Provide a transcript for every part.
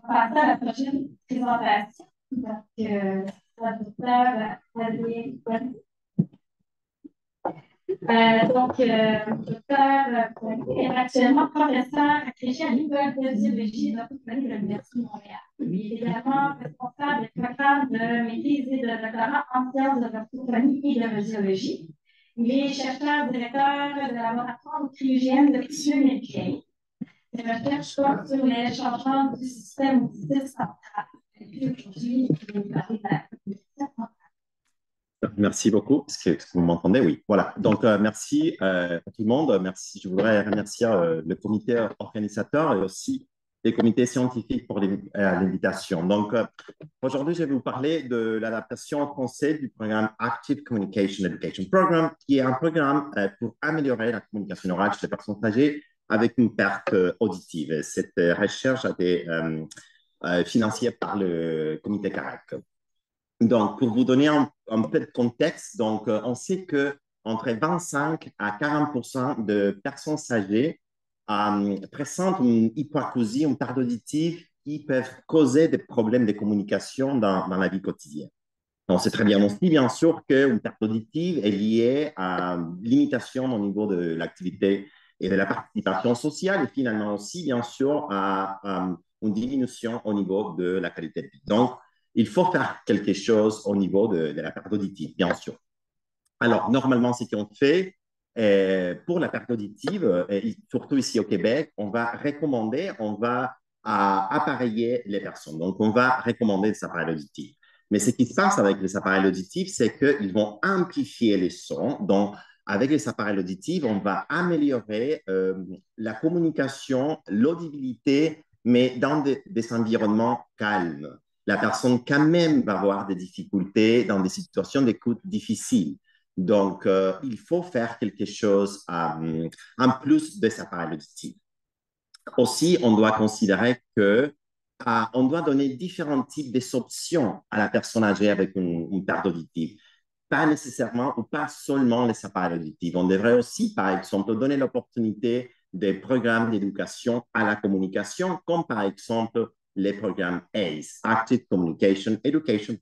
On va passer à la prochaine présentation. Donc, la docteure Adrien Poirier. Docteur Poirier est actuellement professeur agrégé à l'École de biologie et d'orthophonie de l'Université de Montréal. Il est également responsable des programmes de maîtrise et de doctorat en sciences de l'orthophonie et de la biologie. Il est chercheur directeur de laboratoire de cryogène de tissus américains. Ses recherches portent sur les changements du système digestif central. Et puis aujourd'hui, je vais vous parler de la communication centrale. Merci beaucoup. Est-ce que vous m'entendez? Oui. Voilà. Donc, merci à tout le monde. Merci. Je voudrais remercier le comité organisateur et aussi les comités scientifiques pour l'invitation. Donc, aujourd'hui, je vais vous parler de l'adaptation en français du programme Active Communication Education Program, qui est un programme pour améliorer la communication orale chez les personnes âgées avec une perte auditive. Cette recherche a été financée par le comité CAREC. Donc, pour vous donner un peu de contexte, donc, on sait que entre 25 à 40 de personnes âgées présentent une hypoacousie, une perte auditive qui peuvent causer des problèmes de communication dans la vie quotidienne. On sait très bien aussi, bien sûr, qu'une perte auditive est liée à une limitation au niveau de l'activité et de la participation sociale et finalement aussi, bien sûr, à une diminution au niveau de la qualité de vie. Donc, il faut faire quelque chose au niveau de la perte auditive, bien sûr. Alors, normalement, ce qu'on fait pour la perte auditive, et surtout ici au Québec, on va recommander, on va appareiller les personnes. Donc, on va recommander des appareils auditifs. Mais ce qui se passe avec les appareils auditifs, c'est qu'ils vont amplifier les sons. Donc, avec les appareils auditifs, on va améliorer la communication, l'audibilité, mais dans des environnements calmes. La personne quand même va avoir des difficultés dans des situations d'écoute difficiles. Donc, il faut faire quelque chose en plus de sa appareil auditif. Aussi, on doit considérer que on doit donner différents types d'options à la personne âgée avec une perte auditive. Pas nécessairement ou pas seulement les appareils auditifs. On devrait aussi, par exemple, donner l'opportunité des programmes d'éducation à la communication, comme par exemple les programmes ACE, Active Communication Education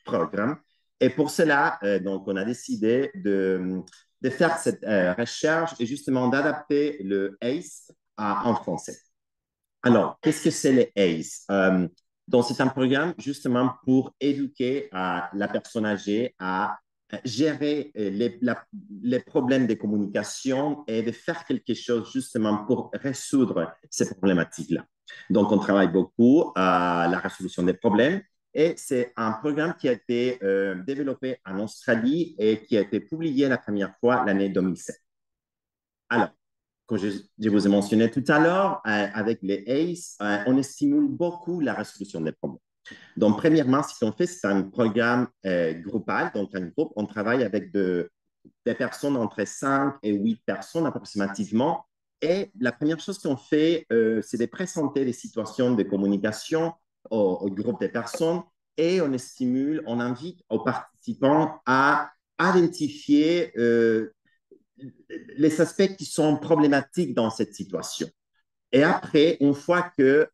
Program. Et pour cela, donc, on a décidé de faire cette recherche et justement d'adapter le ACE en français. Alors, qu'est-ce que c'est les ACE? Donc, c'est un programme justement pour éduquer la personne âgée à gérer les problèmes de communication et de faire quelque chose justement pour résoudre ces problématiques-là. Donc, on travaille beaucoup à la résolution des problèmes et c'est un programme qui a été développé en Australie et qui a été publié la première fois l'année 2007. Alors, comme je vous ai mentionné tout à l'heure, avec les ACE, on stimule beaucoup la résolution des problèmes. Donc, premièrement, ce qu'on fait, c'est un programme groupal. Donc, un groupe, on travaille avec des personnes entre 5 et 8 personnes approximativement. Et la première chose qu'on fait, c'est de présenter les situations de communication au groupe de personnes et on stimule, on invite aux participants à identifier les aspects qui sont problématiques dans cette situation. Et après, une fois que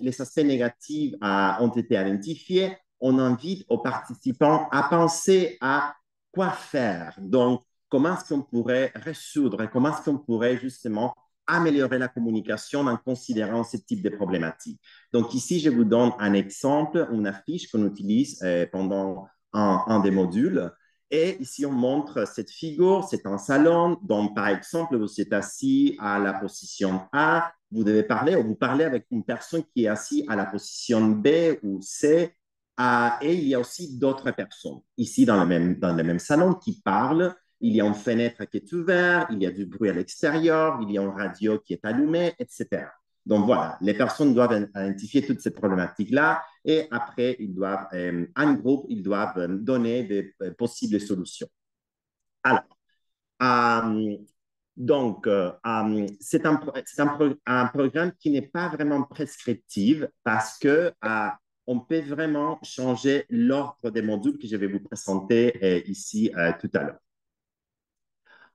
les aspects négatifs ont été identifiés, on invite aux participants à penser à quoi faire. Donc, comment est-ce qu'on pourrait résoudre, comment est-ce qu'on pourrait justement améliorer la communication en considérant ce type de problématiques. Donc, ici, je vous donne un exemple, une affiche qu'on utilise pendant un des modules. Et ici, on montre cette figure, c'est un salon. Donc, par exemple, vous êtes assis à la position A, vous devez parler ou vous parlez avec une personne qui est assise à la position B ou C. Et il y a aussi d'autres personnes ici dans le même salon qui parlent. Il y a une fenêtre qui est ouverte, il y a du bruit à l'extérieur, il y a une radio qui est allumée, etc. Donc voilà, les personnes doivent identifier toutes ces problématiques-là et après, ils doivent, en groupe, ils doivent donner des possibles solutions. Alors, donc, c'est un programme qui n'est pas vraiment prescriptif parce que on peut vraiment changer l'ordre des modules que je vais vous présenter ici tout à l'heure.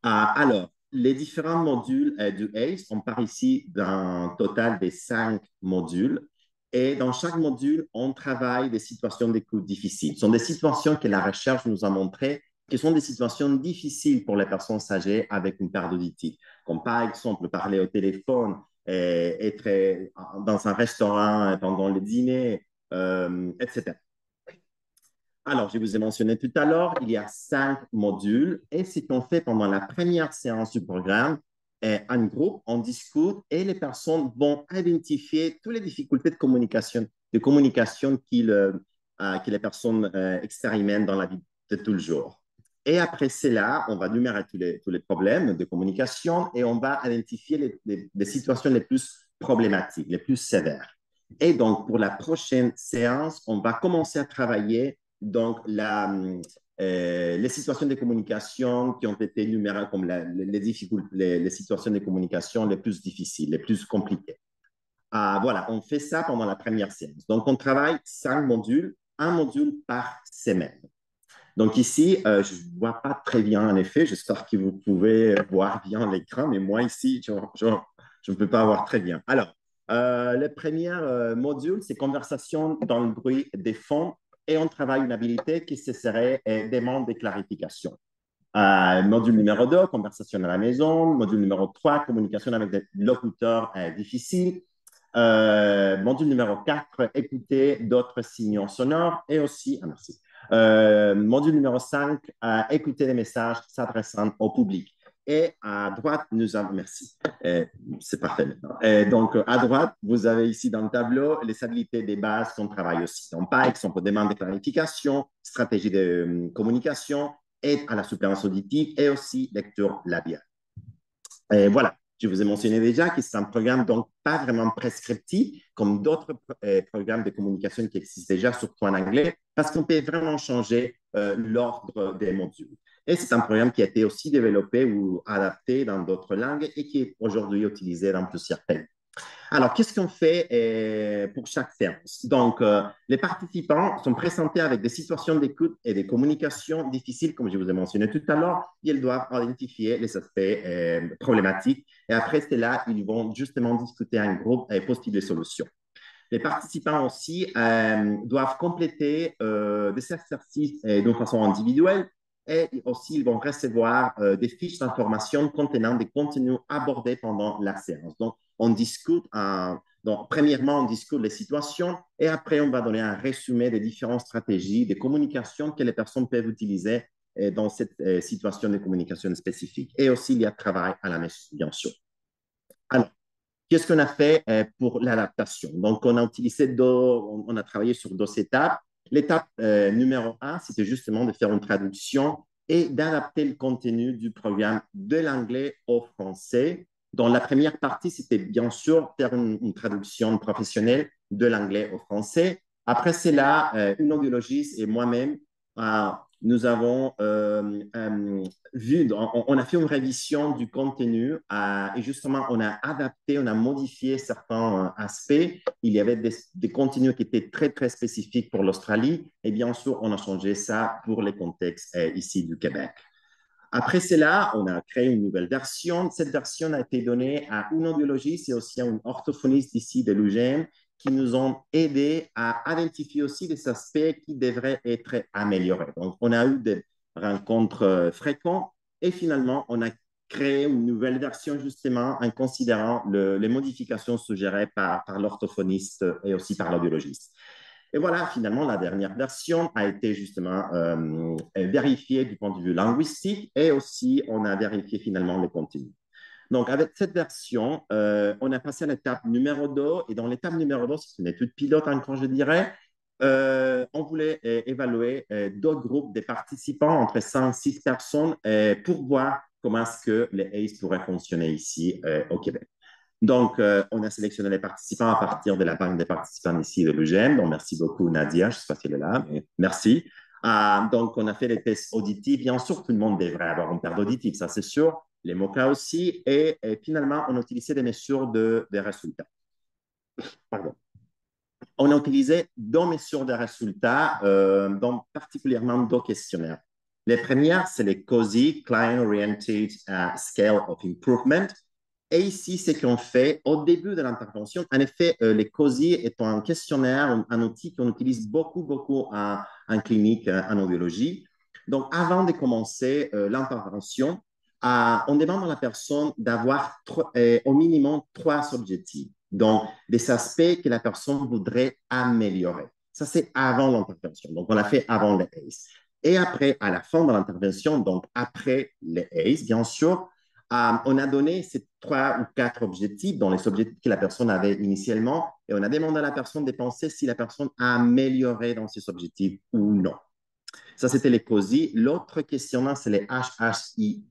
Alors, les différents modules du ACE, on part ici d'un total de 5 modules. Et dans chaque module, on travaille des situations d'écoute difficiles. Ce sont des situations que la recherche nous a montrées qui sont des situations difficiles pour les personnes âgées avec une perte auditive, comme par exemple parler au téléphone, être dans un restaurant pendant le dîner, etc. Alors, je vous ai mentionné tout à l'heure, il y a 5 modules et ce qu'on fait pendant la première séance du programme, en groupe, on discute et les personnes vont identifier toutes les difficultés de communication que les personnes expérimentent dans la vie de tout le jour. Et après cela, on va numérer tous les problèmes de communication et on va identifier les situations les plus problématiques, les plus sévères. Et donc, pour la prochaine séance, on va commencer à travailler donc les situations de communication qui ont été énumérées comme les situations de communication les plus difficiles, les plus compliquées. Voilà, on fait ça pendant la première séance. Donc, on travaille 5 modules, un module par semaine. Donc ici, je ne vois pas très bien en effet. J'espère que vous pouvez voir bien l'écran, mais moi ici, je ne peux pas voir très bien. Alors, le premier module, c'est conversation dans le bruit des fonds et on travaille une habilité qui serait demande de clarification. Module numéro 2, conversation à la maison. Module numéro 3, communication avec des locuteurs difficiles. Module numéro 4, écouter d'autres signaux sonores. Et aussi, merci. Module numéro 5, écouter les messages s'adressant au public. Et à droite, nous avons, merci, c'est parfait maintenant. Donc, à droite, vous avez ici dans le tableau les habilités des bases qu'on travaille aussi. Donc, par exemple, demande de clarification, stratégie de communication, aide à la suppléance auditive et aussi lecture labiale. Et voilà, je vous ai mentionné déjà que c'est un programme donc pas vraiment prescriptif comme d'autres programmes de communication qui existent déjà, surtout en anglais, parce qu'on peut vraiment changer l'ordre des modules. Et c'est un programme qui a été aussi développé ou adapté dans d'autres langues et qui est aujourd'hui utilisé dans plusieurs pays. Alors, qu'est-ce qu'on fait pour chaque séance? Donc, les participants sont présentés avec des situations d'écoute et des communications difficiles, comme je vous ai mentionné tout à l'heure, et ils doivent identifier les aspects problématiques. Et après cela, ils vont justement discuter en groupe et poster des solutions. Les participants aussi doivent compléter des exercices d'une façon individuelle et aussi ils vont recevoir des fiches d'information contenant des contenus abordés pendant la séance. Donc, on discute, donc, premièrement, on discute les situations et après, on va donner un résumé des différentes stratégies de communication que les personnes peuvent utiliser dans cette situation de communication spécifique. Et aussi, il y a travail à la maison, bien sûr. Alors, qu'est-ce qu'on a fait pour l'adaptation? Donc, on a travaillé sur 2 étapes. L'étape numéro 1, c'était justement de faire une traduction et d'adapter le contenu du programme de l'anglais au français. Dans la première partie, c'était bien sûr faire une traduction professionnelle de l'anglais au français. Après cela, une audiologiste et moi-même, nous avons on a fait une révision du contenu et justement, on a adapté, on a modifié certains aspects. Il y avait des contenus qui étaient très, très spécifiques pour l'Australie et bien sûr, on a changé ça pour les contextes ici du Québec. Après cela, on a créé une nouvelle version. Cette version a été donnée à une audiologiste et aussi à une orthophoniste ici de l'UGM qui nous ont aidés à identifier aussi des aspects qui devraient être améliorés. Donc, on a eu des rencontres fréquentes et finalement, on a créé une nouvelle version justement en considérant les modifications suggérées par l'orthophoniste et aussi par l'audiologiste. Et voilà, finalement, la dernière version a été justement vérifiée du point de vue linguistique et aussi on a vérifié finalement le contenu. Donc, avec cette version, on a passé à l'étape numéro 2 et dans l'étape numéro 2, c'est une étude pilote encore, je dirais, on voulait évaluer 2 groupes de participants entre 5 et 6 personnes pour voir comment est-ce que les ACE pourraient fonctionner ici au Québec. Donc, on a sélectionné les participants à partir de la banque des participants ici de l'UGM. Donc, merci beaucoup, Nadia. Je ne sais pas si elle est là, mais merci. Donc, on a fait les tests auditifs. Bien sûr, tout le monde devrait avoir une perte auditive, ça c'est sûr. Les MOCA aussi. Et finalement, on a utilisé des mesures des résultats. Pardon. On a utilisé 2 mesures de résultats, donc particulièrement 2 questionnaires. Les premières, c'est les COSI, Client Oriented Scale of Improvement. Et ici, ce qu'on fait au début de l'intervention, en effet, les COSI est un questionnaire, un outil qu'on utilise beaucoup, beaucoup en clinique, en audiologie. Donc, avant de commencer l'intervention, on demande à la personne d'avoir au minimum trois objectifs. Donc, des aspects que la personne voudrait améliorer. Ça, c'est avant l'intervention. Donc, on l'a fait avant les ACE. Et après, à la fin de l'intervention, donc après les ACE, bien sûr, on a donné ces trois ou quatre objectifs, dans les objectifs que la personne avait initialement, et on a demandé à la personne de penser si la personne a amélioré dans ces objectifs ou non. Ça, c'était les COSI. L'autre questionnaire, c'est les HHIE,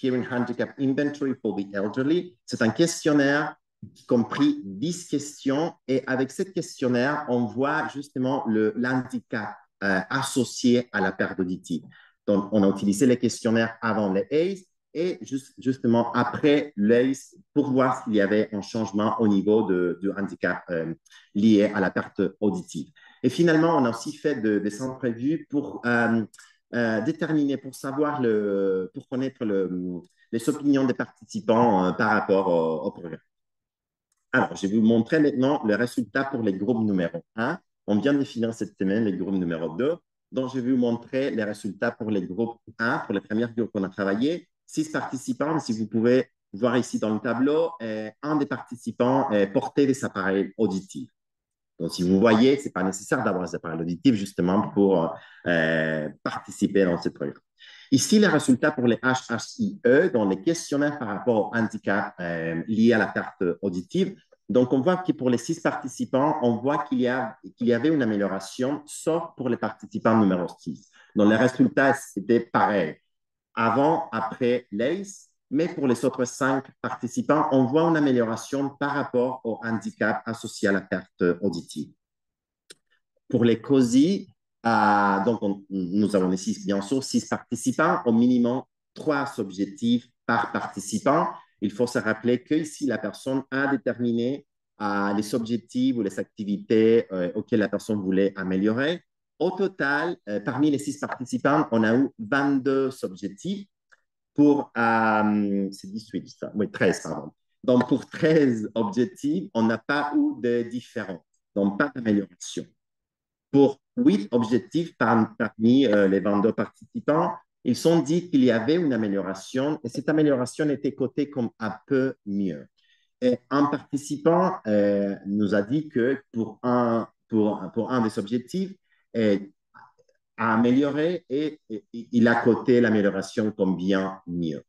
Hearing Handicap Inventory for the Elderly. C'est un questionnaire qui compris 10 questions, et avec ce questionnaire, on voit justement l'handicap associé à la perte auditive. Donc, on a utilisé les questionnaires avant les ACE et justement après l'ACE pour voir s'il y avait un changement au niveau du handicap lié à la perte auditive. Et finalement, on a aussi fait des entrevues pour déterminer, pour savoir, pour connaître les opinions des participants par rapport au programme. Alors, je vais vous montrer maintenant le résultat pour les groupes numéro 1. On vient de finir cette semaine les groupes numéro 2. Donc, je vais vous montrer les résultats pour les groupes 1, pour les premiers groupes qu'on a travaillé. 6 participants, si vous pouvez voir ici dans le tableau, un des participants portait des appareils auditifs. Donc, si vous voyez, ce n'est pas nécessaire d'avoir des appareils auditifs justement pour participer dans ce programme. Ici, les résultats pour les HHIE, dans les questionnaires par rapport au handicap lié à la perte auditive. Donc, on voit que pour les 6 participants, on voit qu'il y avait une amélioration, sauf pour les participants numéro 6. Donc, les résultats, c'était pareil. Avant, après l'ACE, mais pour les autres 5 participants, on voit une amélioration par rapport au handicap associé à la perte auditive. Pour les COSI, donc nous avons ici, bien sûr, 6 participants, au minimum 3 objectifs par participant. Il faut se rappeler que ici, la personne a déterminé les objectifs ou les activités auxquelles la personne voulait améliorer. Au total, parmi les 6 participants, on a eu 22 objectifs pour, c'est 18, ça, oui, 13, pardon. Donc, pour 13 objectifs, on n'a pas eu de différence, donc pas d'amélioration. Pour 8 objectifs parmi les 22 participants, ils ont dit qu'il y avait une amélioration et cette amélioration était cotée comme un peu mieux. Et un participant nous a dit que pour un des objectifs, a amélioré et il a coté l'amélioration comme bien mieux.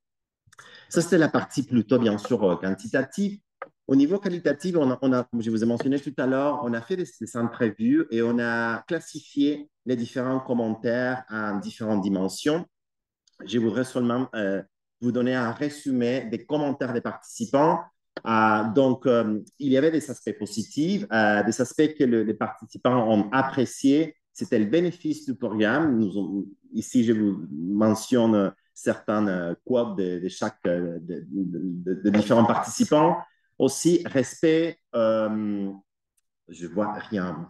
Ça, c'était la partie plutôt, bien sûr, quantitative. Au niveau qualitatif, comme je vous ai mentionné tout à l'heure, on a fait des entrevues et on a classifié les différents commentaires en différentes dimensions. Je voudrais seulement vous donner un résumé des commentaires des participants. Donc, il y avait des aspects positifs, des aspects que les participants ont appréciés. C'était le bénéfice du programme. Ici, je vous mentionne certains quotes de chaque de différents participants. Aussi, respect, je vois rien.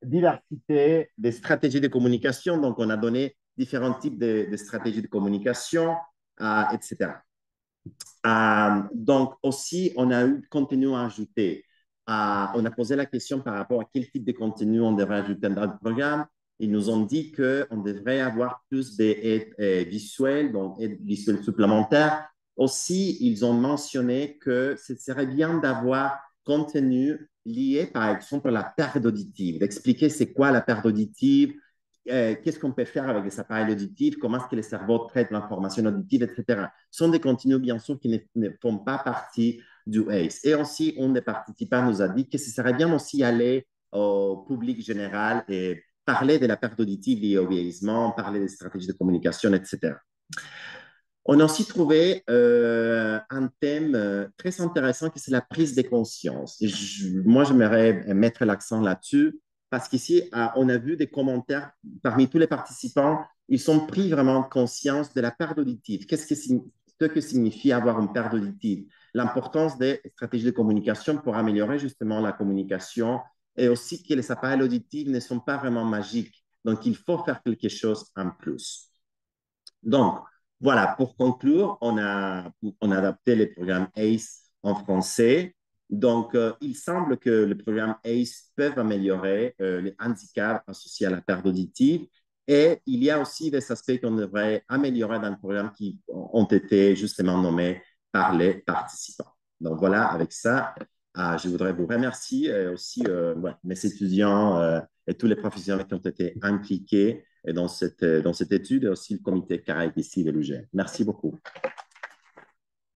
Diversité des stratégies de communication. Donc, on a donné différents types de stratégies de communication, etc. Donc, aussi, on a eu contenu à ajouter. On a posé la question par rapport à quel type de contenu on devrait ajouter dans le programme. Ils nous ont dit qu'on devrait avoir plus d'aides visuelles, donc aides visuelles supplémentaires. Aussi, ils ont mentionné que ce serait bien d'avoir contenu lié, par exemple, à la perte auditive, d'expliquer c'est quoi la perte auditive, qu'est-ce qu'on peut faire avec les appareils auditifs, comment est-ce que le cerveau traite l'information auditive, etc. Ce sont des contenus, bien sûr, qui ne font pas partie du ACE. Et aussi, un des participants nous a dit que ce serait bien aussi aller au public général et parler de la perte auditive liée au vieillissement, parler des stratégies de communication, etc. On a aussi trouvé un thème très intéressant qui c'est la prise de conscience. Moi, j'aimerais mettre l'accent là-dessus parce qu'ici, on a vu des commentaires parmi tous les participants. Ils ont pris vraiment conscience de la perte auditive. Ce que signifie avoir une perte auditive? L'importance des stratégies de communication pour améliorer justement la communication et aussi que les appareils auditifs ne sont pas vraiment magiques. Donc, il faut faire quelque chose en plus. Donc, Voilà, pour conclure, on a adapté le programme ACE en français. Donc, il semble que le programme ACE peut améliorer les handicaps associés à la perte auditive. Et il y a aussi des aspects qu'on devrait améliorer dans le programme qui ont été justement nommés par les participants. Donc, voilà, avec ça, je voudrais vous remercier aussi ouais, mes étudiants et tous les professionnels qui ont été impliqués et dans cette étude et aussi le comité CAREC ici de l'UGM. Merci beaucoup.